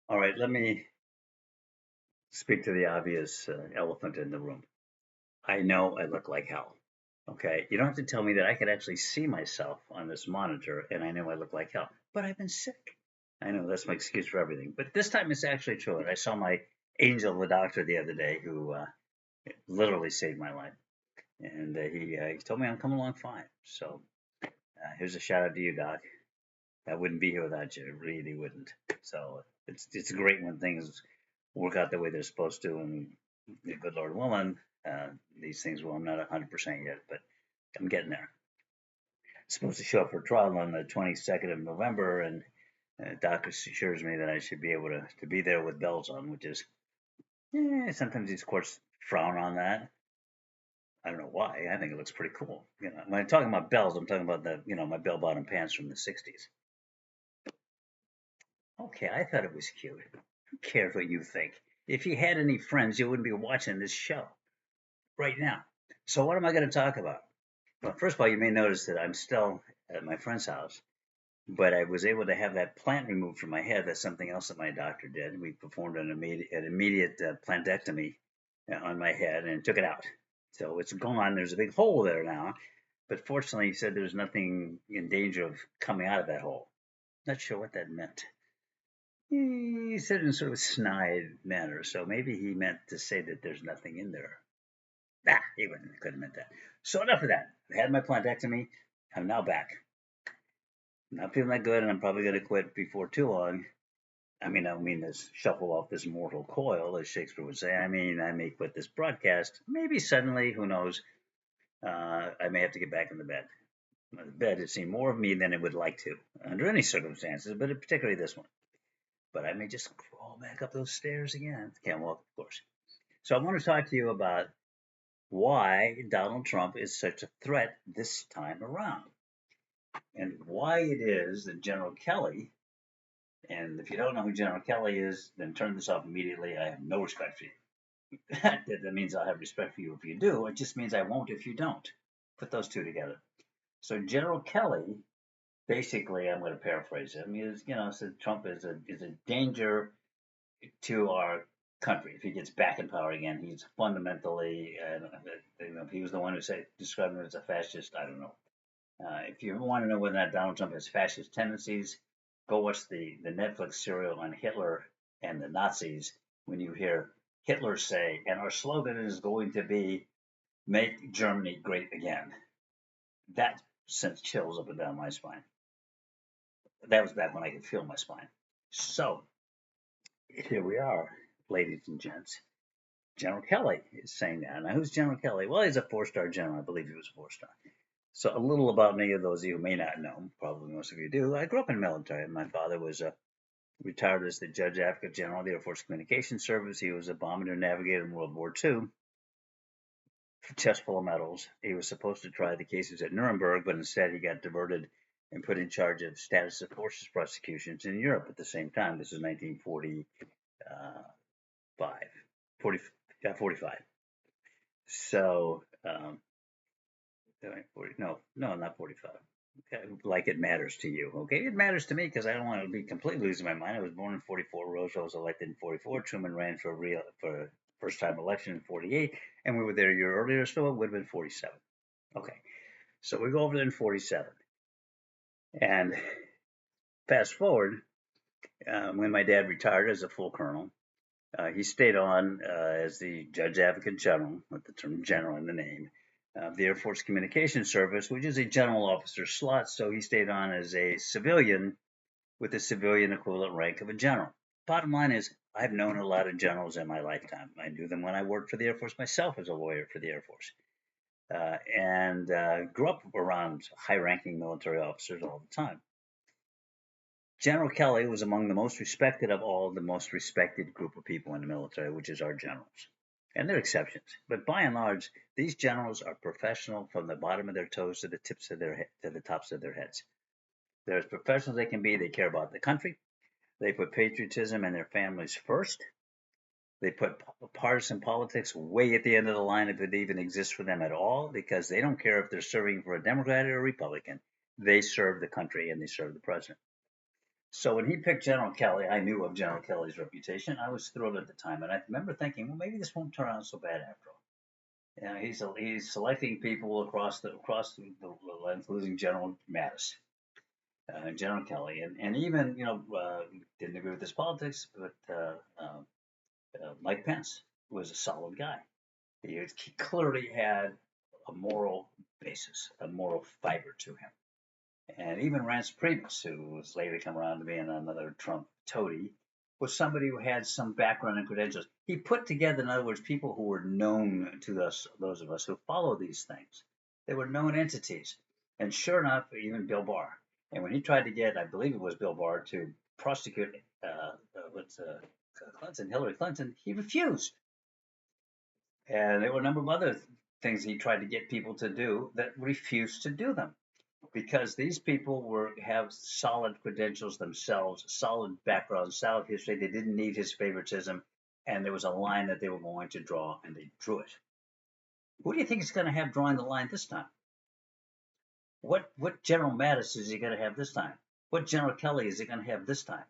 All right, let me speak to the obvious elephant in the room. I know I look like hell. Okay, you don't have to tell me that I could actually see myself on this monitor, and I know I look like hell. But I've been sick. I know that's my excuse for everything, but this time it's actually true. And I saw my angel, the doctor, the other day, who literally saved my life, and he told me I'm coming along fine. So here's a shout out to you, Doc. I wouldn't be here without you. I really wouldn't. So it's great when things work out the way they're supposed to, and the good Lord willing, these things will. I'm not 100% yet, but I'm getting there. I'm supposed to show up for trial on the 22nd of November, and Doc assures me that I should be able to be there with bells on, which is sometimes these courts frown on that. I don't know why. I think it looks pretty cool. When I'm talking about bells, I'm talking about my bell-bottom pants from the '60s. Okay, I thought it was cute. Who cares what you think? If you had any friends, you wouldn't be watching this show right now. So what am I going to talk about? Well, first of all, you may notice that I'm still at my friend's house, but I was able to have that plant removed from my head. That's something else that my doctor did. We performed an immediate plantectomy on my head and took it out. So it's gone. There's a big hole there now, but fortunately, he said there's nothing in danger of coming out of that hole. Not sure what that meant. He said it in sort of a snide manner, so maybe he meant to say that there's nothing in there. He couldn't have meant that. So enough of that. I had my plantectomy. I'm now back. I'm not feeling that good, and I'm probably going to quit before too long. I mean, I don't mean to shuffle off this mortal coil, as Shakespeare would say. I mean, I may quit this broadcast. Maybe suddenly, who knows? I may have to get back in the bed. The bed has seen more of me than it would like to, under any circumstances, but particularly this one. But I may just crawl back up those stairs again. Can't walk, of course. So I want to talk to you about why Donald Trump is such a threat this time around, and why it is that General Kelly, and if you don't know who General Kelly is, then turn this off immediately. I have no respect for you. That means I'll have respect for you if you do. It just means I won't if you don't. Put those two together. So General Kelly, basically, I'm going to paraphrase him, said Trump is a danger to our country. If he gets back in power again, he's fundamentally, if he was the one who described him as a fascist, I don't know. If you want to know whether or not Donald Trump has fascist tendencies, go watch the Netflix serial on Hitler and the Nazis. When you hear Hitler say, and our slogan is going to be, make Germany great again, that sends chills up and down my spine. That was back when I could feel my spine. So here we are, ladies and gents. General Kelly is saying that. Now, who's General Kelly? Well, he's a four-star general. I believe he was a four-star. So, a little about me, those of you who may not know, probably most of you do. I grew up in the military. My father was retired as the Judge Advocate General of the Air Force Communications Service. He was a bombardier navigator in World War II, chest full of medals. He was supposed to try the cases at Nuremberg, but instead he got diverted and put in charge of status of forces prosecutions in Europe at the same time. This is 1945. 40, 45. So, 40, no, not 45. Okay, like it matters to you. Okay, it matters to me because I don't want to be completely losing my mind. I was born in 44. Roosevelt was elected in 44. Truman ran for first time election in 48, and we were there a year earlier, so it would have been 47. Okay, so we go over there in 47, and fast forward when my dad retired as a full colonel. He stayed on as the Judge Advocate General, with the term general in the name, of the Air Force Communications Service, which is a general officer slot. So he stayed on as a civilian with the civilian equivalent rank of a general. Bottom line is, I've known a lot of generals in my lifetime. I knew them when I worked for the Air Force myself as a lawyer for the Air Force, and grew up around high ranking military officers all the time. General Kelly was among the most respected of all the most respected group of people in the military, which is our generals. And there are exceptions, but by and large, these generals are professional from the bottom of their toes to the tops of their heads. They're as professional as they can be. They care about the country. They put patriotism and their families first. They put partisan politics way at the end of the line if it even exists for them at all, because they don't care if they're serving for a Democrat or a Republican. They serve the country and they serve the president. So when he picked General Kelly, I knew of General Kelly's reputation. I was thrilled at the time, and I remember thinking, well, maybe this won't turn out so bad after all. He's selecting people across the line, including General Mattis, General Kelly, and even didn't agree with his politics, but Mike Pence was a solid guy. He clearly had a moral basis, a moral fiber to him. And even Reince Priebus, who was later come around to being another Trump toady, was somebody who had some background and credentials. He put together, in other words, people who were known to us, those of us who follow these things. They were known entities. And sure enough, even Bill Barr. And when he tried to get, I believe it was Bill Barr, to prosecute Hillary Clinton, he refused. And there were a number of other things he tried to get people to do that refused to do them because these people have solid credentials themselves, solid background, solid history. They didn't need his favoritism, and there was a line that they were going to draw, and they drew it. Who do you think is going to have drawing the line this time? What General Mattis is he going to have this time? What General Kelly is he going to have this time?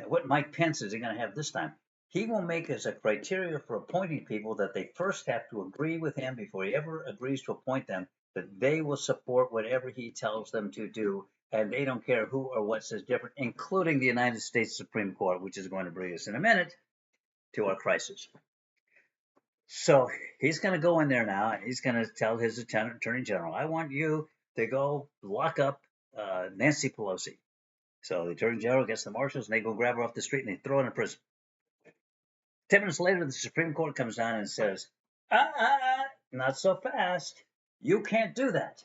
What Mike Pence is he going to have this time? He will make as a criteria for appointing people that they first have to agree with him before he ever agrees to appoint them, that they will support whatever he tells them to do, and they don't care who or what says different, including the United States Supreme Court, which is going to bring us in a minute to our crisis. So he's going to go in there now, and he's going to tell his attorney general, I want you to go lock up Nancy Pelosi. So the attorney general gets the marshals, and they go grab her off the street, and they throw her in prison. 10 minutes later, the Supreme Court comes down and says, not so fast. You can't do that.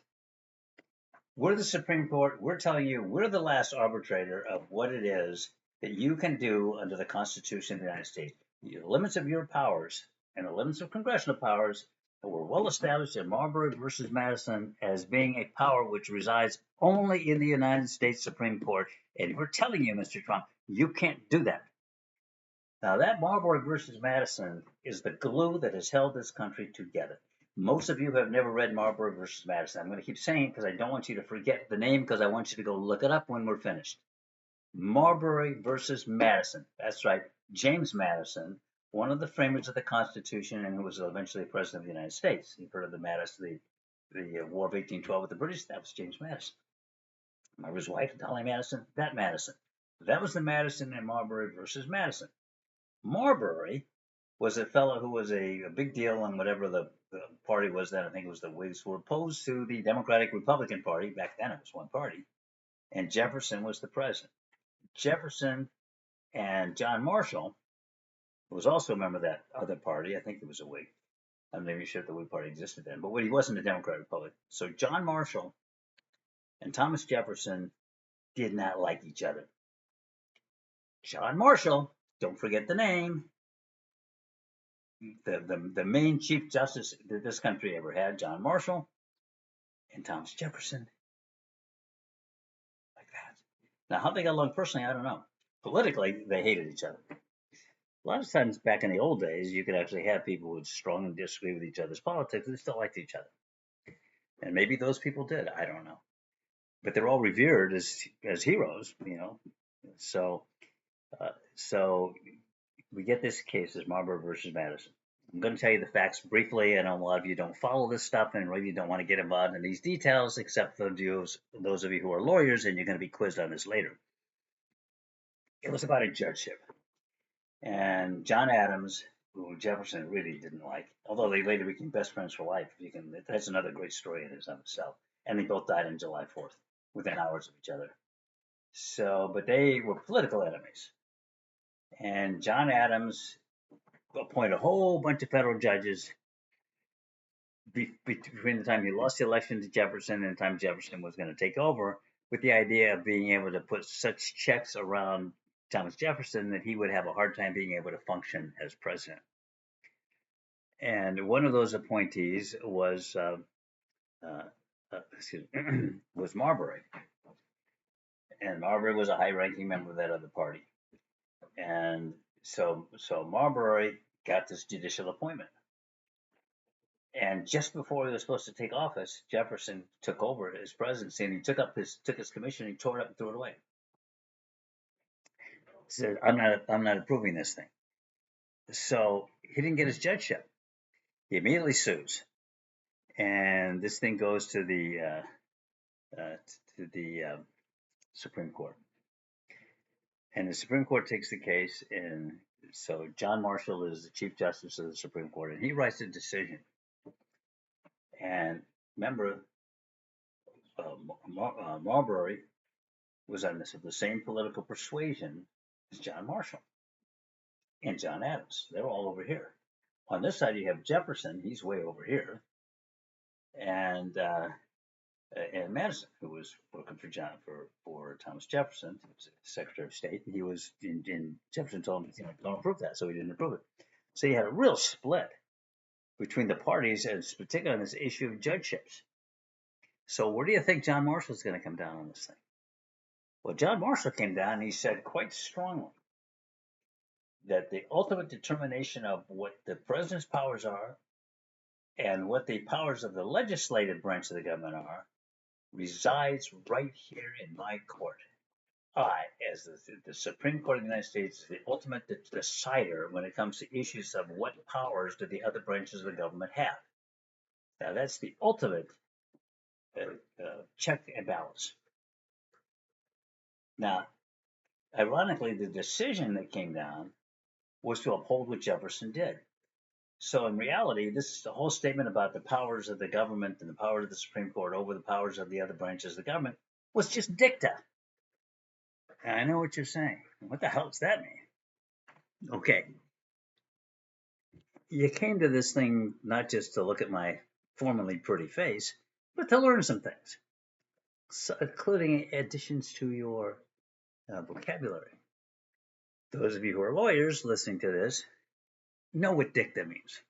We're the Supreme Court. We're telling you we're the last arbitrator of what it is that you can do under the Constitution of the United States. The limits of your powers and the limits of congressional powers were well established in Marbury versus Madison as being a power which resides only in the United States Supreme Court. And we're telling you, Mr. Trump, you can't do that. Now, that Marbury versus Madison is the glue that has held this country together. Most of you have never read Marbury versus Madison. I'm going to keep saying it because I don't want you to forget the name because I want you to go look it up when we're finished. Marbury versus Madison. That's right. James Madison, one of the framers of the Constitution and who was eventually president of the United States. You've heard of the Madison, the War of 1812 with the British. That was James Madison. His wife, Dolly Madison, that Madison. That was the Madison in Marbury versus Madison. Marbury was a fellow who was a big deal in whatever the party was then. I think it was the Whigs, who were opposed to the Democratic Republican Party. Back then it was one party. And Jefferson was the president. Jefferson and John Marshall, who was also a member of that other party, I think it was a Whig. I'm not even sure if the Whig Party existed then, but he wasn't a Democratic Republican. So John Marshall and Thomas Jefferson did not like each other. John Marshall, don't forget the name, the main Chief Justice that this country ever had, John Marshall, and Thomas Jefferson, like that. Now, how they got along personally, I don't know. Politically, they hated each other. A lot of times back in the old days, you could actually have people who would strongly disagree with each other's politics, and they still liked each other. And maybe those people did. I don't know. But they're all revered as heroes, you know. So we get this case as Marbury versus Madison. I'm going to tell you the facts briefly. I know a lot of you don't follow this stuff and really don't want to get involved in these details, except for those of you who are lawyers, and you're going to be quizzed on this later. It was about a judgeship. And John Adams, who Jefferson really didn't like, although they later became best friends for life. That's another great story in itself. And they both died on July 4th, within hours of each other. But they were political enemies. And John Adams appointed a whole bunch of federal judges between the time he lost the election to Jefferson and the time Jefferson was going to take over, with the idea of being able to put such checks around Thomas Jefferson that he would have a hard time being able to function as president. And one of those appointees was was Marbury. And Marbury was a high-ranking member of that other party. And so Marbury got this judicial appointment. And just before he was supposed to take office, Jefferson took over his presidency, and he took his commission, and he tore it up and threw it away. said, I'm not approving this thing. So he didn't get his judgeship. He immediately sues, and this thing goes to the Supreme Court, and the Supreme Court takes the case, and so John Marshall is the Chief Justice of the Supreme Court, and he writes a decision. And remember, Marbury was on the same political persuasion as John Marshall and John Adams. They're all over here. On this side, you have Jefferson. He's way over here, and Madison, who was working for Thomas Jefferson, who was Secretary of State. And he was in Jefferson told him, don't approve that, so he didn't approve it. So you had a real split between the parties, and particularly on this issue of judgeships. So where do you think John Marshall is going to come down on this thing? Well, John Marshall came down and he said quite strongly that the ultimate determination of what the president's powers are and what the powers of the legislative branch of the government are resides right here in my court. I, as the Supreme Court of the United States, is the ultimate decider when it comes to issues of what powers do the other branches of the government have. Now, that's the ultimate check and balance. Now, ironically, the decision that came down was to uphold what Jefferson did. So in reality, this the whole statement about the powers of the government and the power of the Supreme Court over the powers of the other branches of the government was just dicta. And I know what you're saying. What the hell does that mean? Okay. You came to this thing not just to look at my formerly pretty face, but to learn some things, so, including additions to your vocabulary. Those of you who are lawyers listening to this know what dicta means.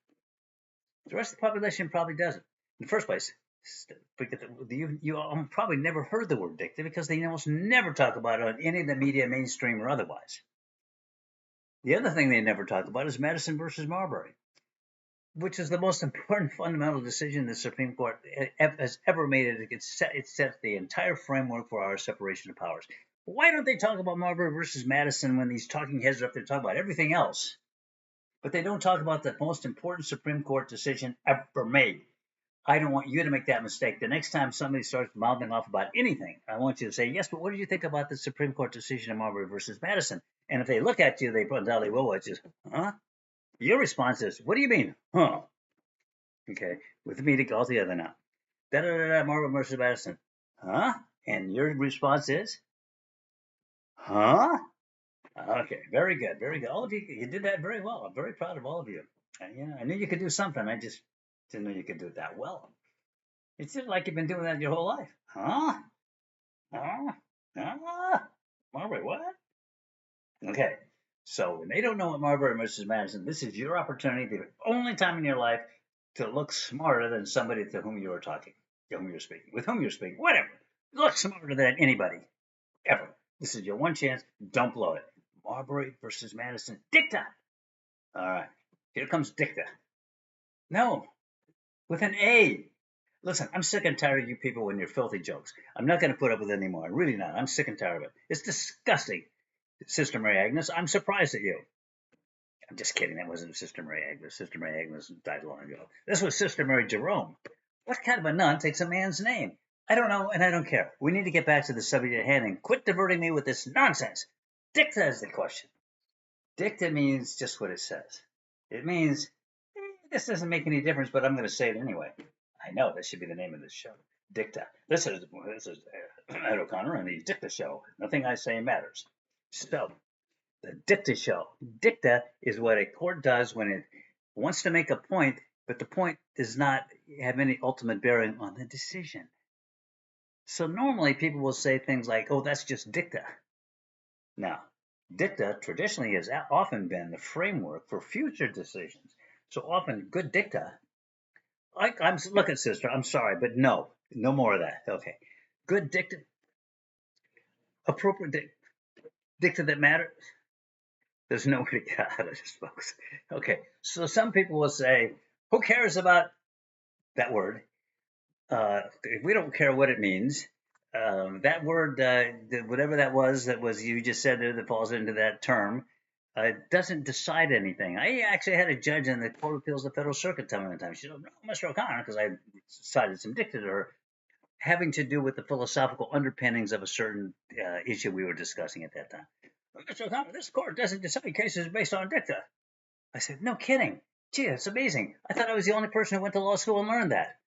The rest of the population probably doesn't. In the first place, you probably never heard the word dicta because they almost never talk about it on any of the media, mainstream or otherwise. The other thing they never talk about is Madison versus Marbury, which is the most important fundamental decision the Supreme Court has ever made. It sets the entire framework for our separation of powers. Why don't they talk about Marbury versus Madison when these talking heads are up there talking about everything else? But they don't talk about the most important Supreme Court decision ever made. I don't want you to make that mistake. The next time somebody starts mouthing off about anything, I want you to say, yes, but what did you think about the Supreme Court decision of Marbury versus Madison? And if they look at you, they probably will, which is, huh? Your response is, what do you mean? Huh? Okay, with me all together now. Da-da-da-da, Marbury versus Madison. Huh? And your response is, huh? Okay, very good, very good. All of you did that very well. I'm very proud of all of you. I knew you could do something. I just didn't know you could do it that well. It's just like you've been doing that your whole life. Huh? Huh? Huh? Marbury, what? Okay, so when they don't know what Marbury versus Madison, this is your opportunity, the only time in your life, to look smarter than somebody to whom you are talking, to whom you're speaking, with whom you're speaking, whatever. Look smarter than anybody, ever. This is your one chance. Don't blow it. Marbury versus Madison. Dicta. All right. Here comes dicta. No. With an A. Listen, I'm sick and tired of you people and your filthy jokes. I'm not going to put up with it anymore. I'm really not. I'm sick and tired of it. It's disgusting. Sister Mary Agnes, I'm surprised at you. I'm just kidding. That wasn't Sister Mary Agnes. Sister Mary Agnes died long ago. This was Sister Mary Jerome. What kind of a nun takes a man's name? I don't know, and I don't care. We need to get back to the subject at hand and quit diverting me with this nonsense. Dicta is the question. Dicta means just what it says. It means, this doesn't make any difference, but I'm going to say it anyway. I know, that should be the name of this show. Dicta. This is Ed O'Connor and the Dicta Show. Nothing I say matters. So, the Dicta Show. Dicta is what a court does when it wants to make a point, but the point does not have any ultimate bearing on the decision. So normally people will say things like, oh, that's just dicta. Now, dicta traditionally has often been the framework for future decisions. So often good dicta, I'm looking, sister, I'm sorry, but no more of that. Okay. Good dicta, appropriate dicta that matters. There's no way to get out of this, folks. Okay, so some people will say, who cares about that word? We don't care what it means. That word, whatever that was you just said there that falls into that term, doesn't decide anything. I actually had a judge in the Court of Appeals of the Federal Circuit tell me one time. She said, "No, Mr. O'Connor," because I cited some dicta to her, having to do with the philosophical underpinnings of a certain issue we were discussing at that time. "Mr. O'Connor, this court doesn't decide cases based on dicta." I said, "No kidding. Gee, that's amazing. I thought I was the only person who went to law school and learned that."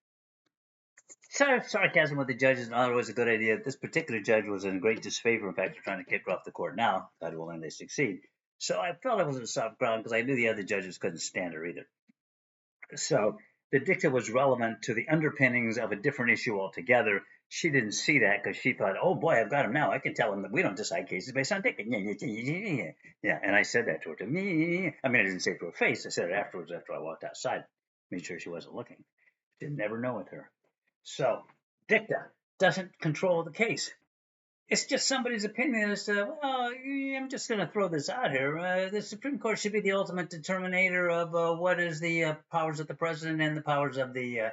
Sarcasm with the judge is not always a good idea. This particular judge was in great disfavor. In fact, they're trying to kick her off the court now. God willing, they succeed. So I felt I was in soft ground because I knew the other judges couldn't stand her either. So the dicta was relevant to the underpinnings of a different issue altogether. She didn't see that because she thought, "Oh boy, I've got him now. I can tell him that we don't decide cases based on dicta." Yeah, and I said that to her. I mean, I didn't say it to her face. I said it afterwards after I walked outside. Made sure she wasn't looking. Didn't never know with her. So dicta doesn't control the case. It's just somebody's opinion as to, well, I'm just going to throw this out here. The Supreme Court should be the ultimate determinator of what is the powers of the president and the powers of the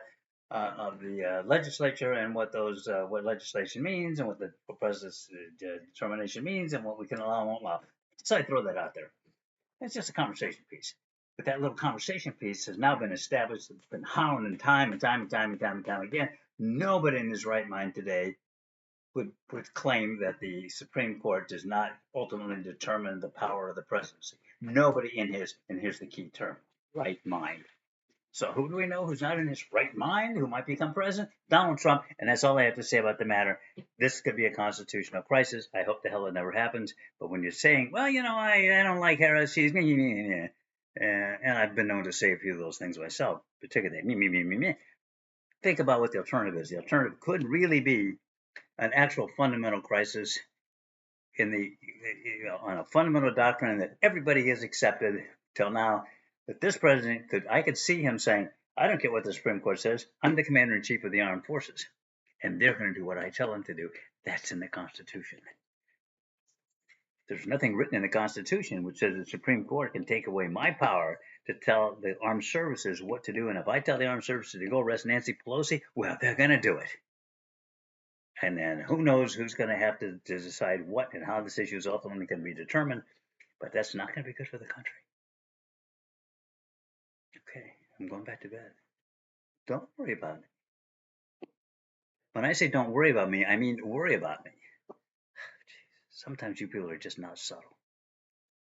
legislature, and what those what legislation means, and what the president's determination means, and what we can allow and won't allow. So I throw that out there. It's just a conversation piece. But that little conversation piece has now been established. It's been hounded time and time and time and time and time again. Nobody in his right mind today would claim that the Supreme Court does not ultimately determine the power of the presidency. Nobody in his, and here's the key term, right mind. So who do we know who's not in his right mind, who might become president? Donald Trump. And that's all I have to say about the matter. This could be a constitutional crisis. I hope the hell it never happens. But when you're saying, well, I don't like Harris, she's me, and I've been known to say a few of those things myself, particularly me. Think about what the alternative is. The alternative could really be an actual fundamental crisis in on a fundamental doctrine that everybody has accepted till now, that this president I could see him saying, "I don't care what the Supreme Court says. I'm the commander in chief of the armed forces, and they're going to do what I tell them to do." That's in the Constitution. There's nothing written in the Constitution which says the Supreme Court can take away my power to tell the armed services what to do. And if I tell the armed services to go arrest Nancy Pelosi, well, they're going to do it. And then who knows who's going to have to decide what and how this issue is ultimately going to be determined. But that's not going to be good for the country. Okay, I'm going back to bed. Don't worry about me. When I say don't worry about me, I mean worry about me. Sometimes you people are just not subtle.